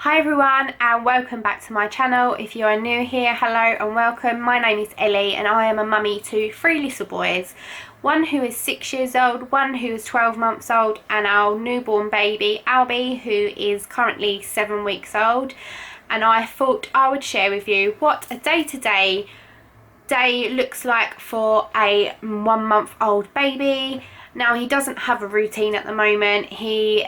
Hi everyone and welcome back to my channel. If you are new here, hello and welcome. My name is Ellie and I am a mummy to three little boys. One who is 6 years old, one who is 12 months old, and our newborn baby Albie, who is currently 7 weeks old. And I thought I would share with you what a day-to-day looks like for a 1 month old baby. Now, he doesn't have a routine at the moment. He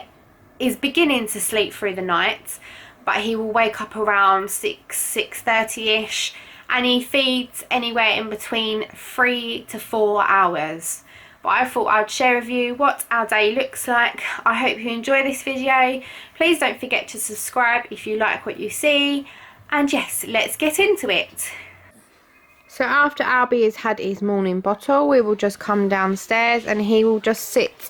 is beginning to sleep through the night, but he will wake up around 6:30ish, and he feeds anywhere in between 3 to 4 hours. But I thought I'd share with you what our day looks like. I hope you enjoy this video. Please don't forget to subscribe if you like what you see, and yes, let's get into it. So after Albie has had his morning bottle, we will just come downstairs and he will just sit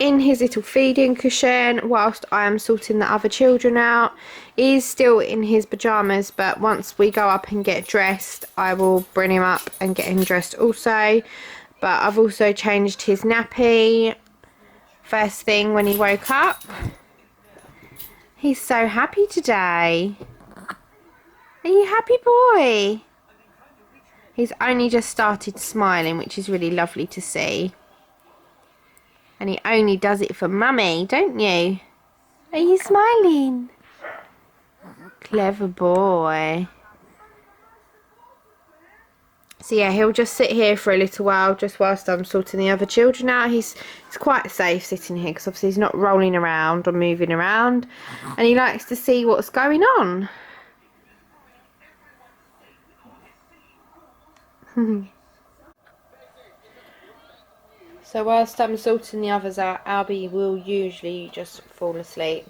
in his little feeding cushion whilst I am sorting the other children out. He's still in his pyjamas, but once we go up and get dressed, I will bring him up and get him dressed also. But I've also changed his nappy first thing when he woke up. He's so happy today. Are you happy, boy? He's only just started smiling, which is really lovely to see. And he only does it for mummy, don't you? Are you smiling? Clever boy. So yeah, he'll just sit here for a little while, just whilst I'm sorting the other children out. He's quite safe sitting here, because obviously he's not rolling around or moving around. And he likes to see what's going on. So whilst I'm sorting the others out, Albie will usually just fall asleep.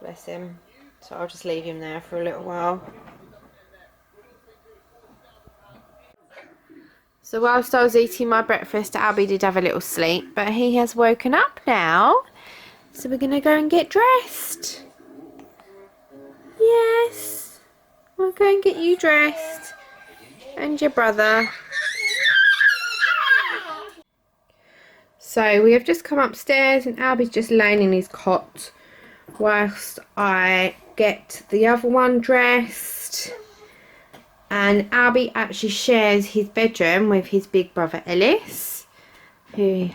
Bless him. So I'll just leave him there for a little while. So whilst I was eating my breakfast, Albie did have a little sleep, but he has woken up now. So we're going to go and get dressed. Yes. We'll go and get you dressed. And your brother. So we have just come upstairs and Albie's just laying in his cot whilst I get the other one dressed. And Albie actually shares his bedroom with his big brother Ellis, who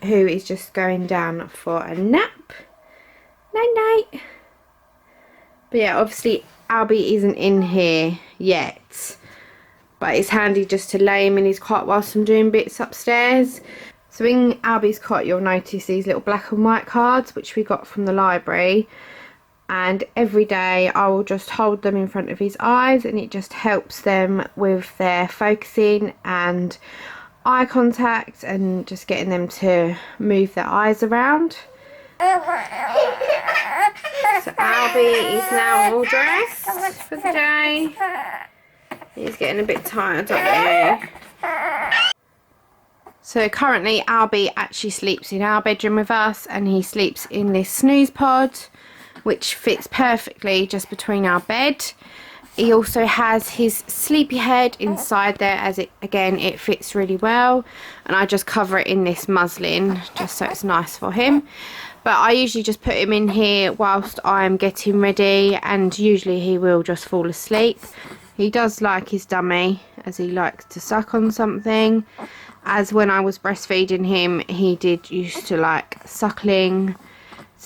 is just going down for a nap. Night night. But yeah, obviously Albie isn't in here yet, but it's handy just to lay him in his cot whilst I'm doing bits upstairs. So in Albie's cot, you'll notice these little black and white cards which we got from the library, and every day I will just hold them in front of his eyes, and it just helps them with their focusing and eye contact and just getting them to move their eyes around. So Albie is now all dressed for the day. He's getting a bit tired, aren't you? So currently Albie actually sleeps in our bedroom with us, and he sleeps in this snooze pod, which fits perfectly just between our bed. He also has his sleepy head inside there, as it fits really well, and I just cover it in this muslin just so it's nice for him. But I usually just put him in here whilst I'm getting ready, and usually he will just fall asleep. He does like his dummy, as he likes to suck on something. As when I was breastfeeding him, he did used to like suckling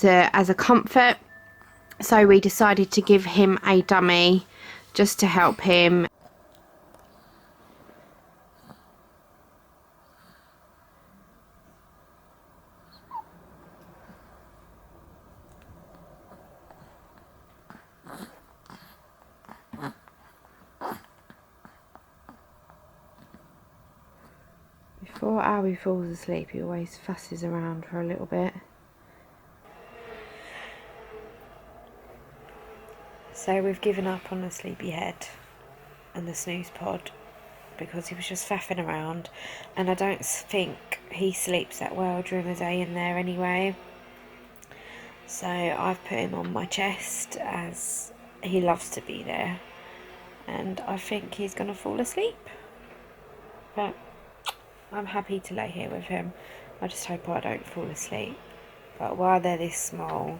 as a comfort. So we decided to give him a dummy just to help him. Before Albie falls asleep, he always fusses around for a little bit. So we've given up on the sleepy head and the snooze pod because he was just faffing around, and I don't think he sleeps that well during the day in there anyway. So I've put him on my chest, as he loves to be there, and I think he's going to fall asleep. But I'm happy to lay here with him. I just hope I don't fall asleep. But while they're this small,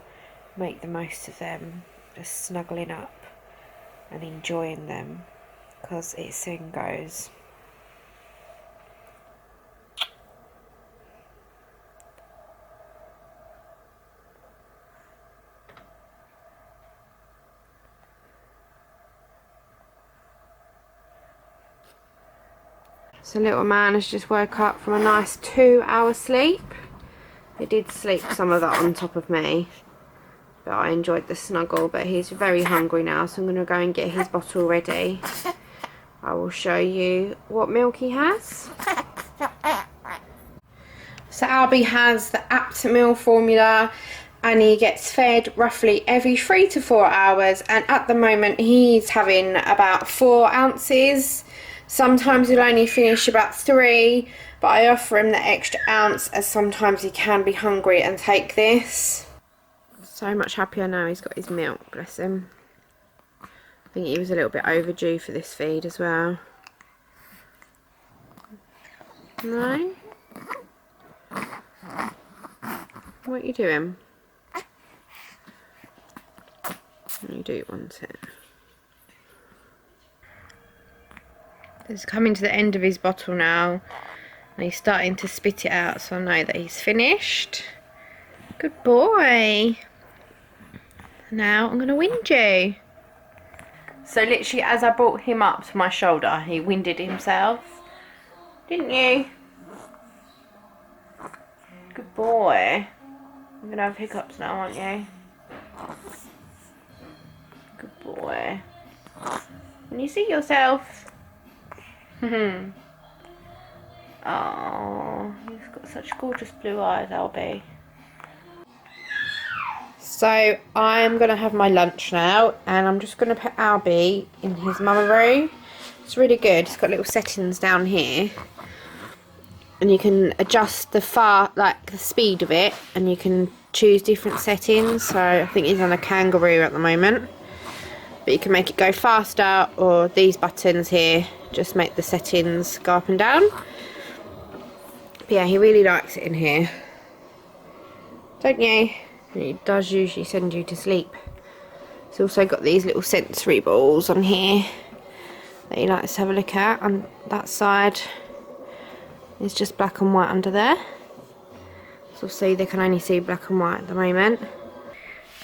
make the most of them just snuggling up and enjoying them, because it soon goes. So little man has just woke up from a nice 2-hour sleep. He did sleep some of that on top of me, but I enjoyed the snuggle. But he's very hungry now, so I'm going to go and get his bottle ready. I will show you what milk he has. So Albie has the Aptamil formula, and he gets fed roughly every 3 to 4 hours, and at the moment he's having about 4 ounces. Sometimes he'll only finish about 3, but I offer him the extra ounce, as sometimes he can be hungry and take this. So much happier now he's got his milk, bless him. I think he was a little bit overdue for this feed as well. No? What are you doing? You do want it. He's coming to the end of his bottle now, and he's starting to spit it out, so I know that he's finished. Good boy. Now I'm going to wind you. So literally as I brought him up to my shoulder, he winded himself. Didn't you? Good boy. You're going to have hiccups now, aren't you? Good boy. Can you see yourself? Oh, he's got such gorgeous blue eyes, Albie. So I'm going to have my lunch now, and I'm just going to put Albie in his Mummaroo. It's really good. It's got little settings down here, and you can adjust the the speed of it, and you can choose different settings. So I think he's on a kangaroo at the moment, but you can make it go faster, or these buttons here just make the settings go up and down. But yeah, he really likes it in here, don't you? And it does usually send you to sleep. It's also got these little sensory balls on here that he likes to have a look at. On that side it's just black and white under there, so see, they can only see black and white at the moment.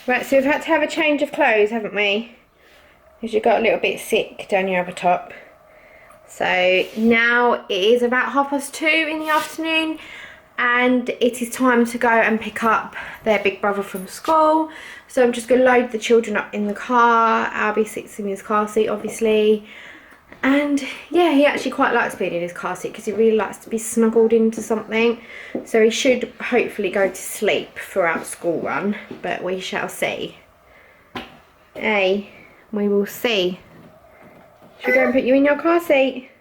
Right, so we've had to have a change of clothes, haven't we? Because you got a little bit sick down your other top. So now it is about 2:30 in the afternoon, and it is time to go and pick up their big brother from school. So I'm just going to load the children up in the car. Albie sits in his car seat, obviously. And yeah, he actually quite likes being in his car seat because he really likes to be snuggled into something. So he should hopefully go to sleep throughout school run, but we shall see. Hey, we will see. Should we go and put you in your car seat?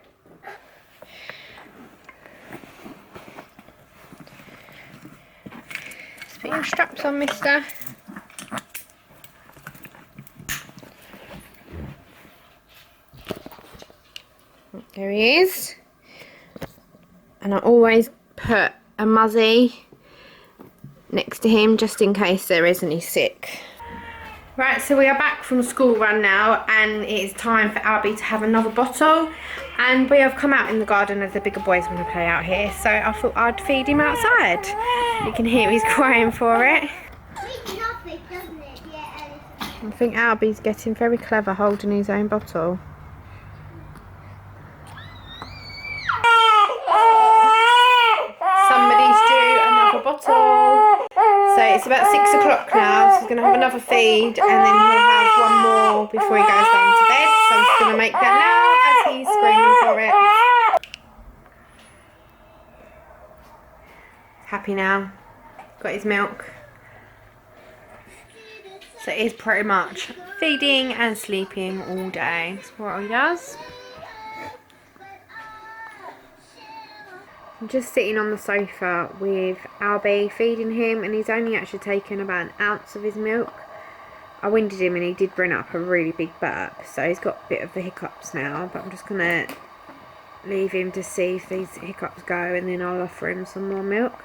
Just put your straps on, mister. There he is. And I always put a muzzy next to him just in case there is any sick. Right, so we are back from school run now, and it is time for Albie to have another bottle. And we have come out in the garden as the bigger boys want to play out here, so I thought I'd feed him outside. You can hear he's crying for it. I think Albie's getting very clever holding his own bottle. Somebody's due another bottle. So it's about 6 o'clock now, so he's going to have another feed, and then he'll have one more before he goes down to bed. So I'm just going to make that now as he's screaming for it. Happy now. Got his milk. So it is pretty much feeding and sleeping all day. That's what he does. I'm just sitting on the sofa with Albie, feeding him, and he's only actually taken about an ounce of his milk. I winded him and he did bring up a really big burp, so he's got a bit of the hiccups now, but I'm just going to leave him to see if these hiccups go, and then I'll offer him some more milk.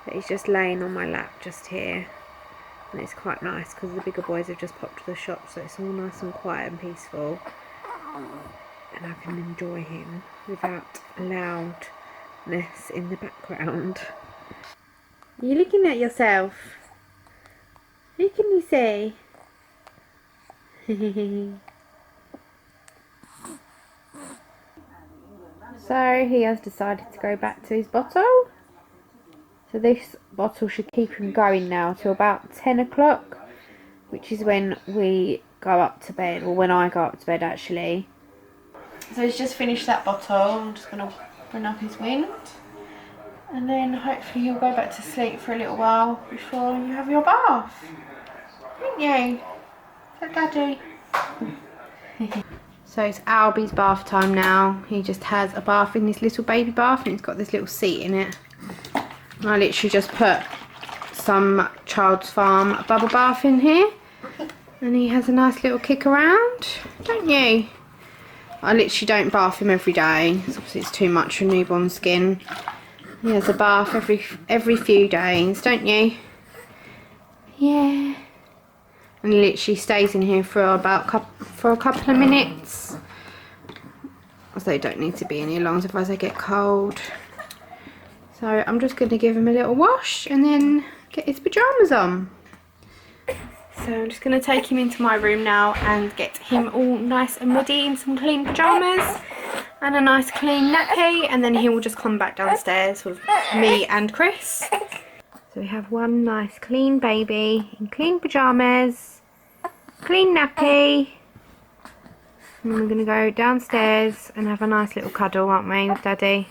But he's just laying on my lap just here. And it's quite nice because the bigger boys have just popped to the shop, so it's all nice and quiet and peaceful. And I can enjoy him without loudness in the background. Are you looking at yourself? Who can you see? So he has decided to go back to his bottle. So this bottle should keep him going now till about 10 o'clock, which is when we go up to bed, or when I go up to bed actually. So he's just finished that bottle. I'm just going to bring up his wind. And then hopefully you'll go back to sleep for a little while before you have your bath. Thank you. Is that Daddy? So it's Albie's bath time now. He just has a bath in this little baby bath, and it's got this little seat in it. And I literally just put some Child's Farm bubble bath in here. And he has a nice little kick around, don't you? I literally don't bath him every day. Obviously it's too much for newborn skin. He has a bath every few days, don't you? Yeah. And he literally stays in here for a couple of minutes. So they don't need to be in here long, otherwise they get cold. So I'm just going to give him a little wash and then get his pyjamas on. So I'm just going to take him into my room now and get him all nice and ready in some clean pyjamas and a nice clean nappy, and then he will just come back downstairs with me and Chris. So we have one nice clean baby in clean pyjamas, clean nappy, and then we're going to go downstairs and have a nice little cuddle, aren't we, with Daddy?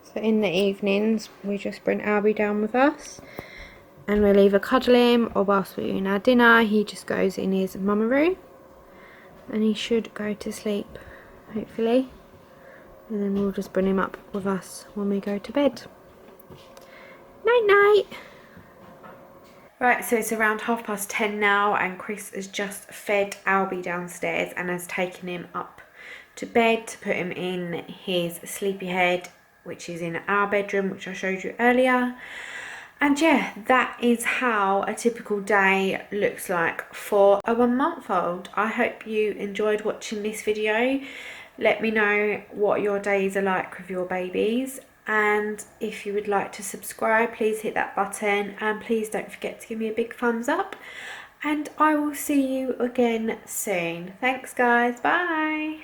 So in the evenings we just bring Albie down with us, and we'll either cuddle him, or whilst we're eating our dinner he just goes in his mama room and he should go to sleep, hopefully, and then we'll just bring him up with us when we go to bed. Night night. Right, so it's around 10:30 now, and Chris has just fed Albie downstairs and has taken him up to bed to put him in his sleepy head, which is in our bedroom, which I showed you earlier. And yeah, that is how a typical day looks like for a 1-month-old. I hope you enjoyed watching this video. Let me know what your days are like with your babies. And if you would like to subscribe, please hit that button. And please don't forget to give me a big thumbs up. And I will see you again soon. Thanks guys, bye.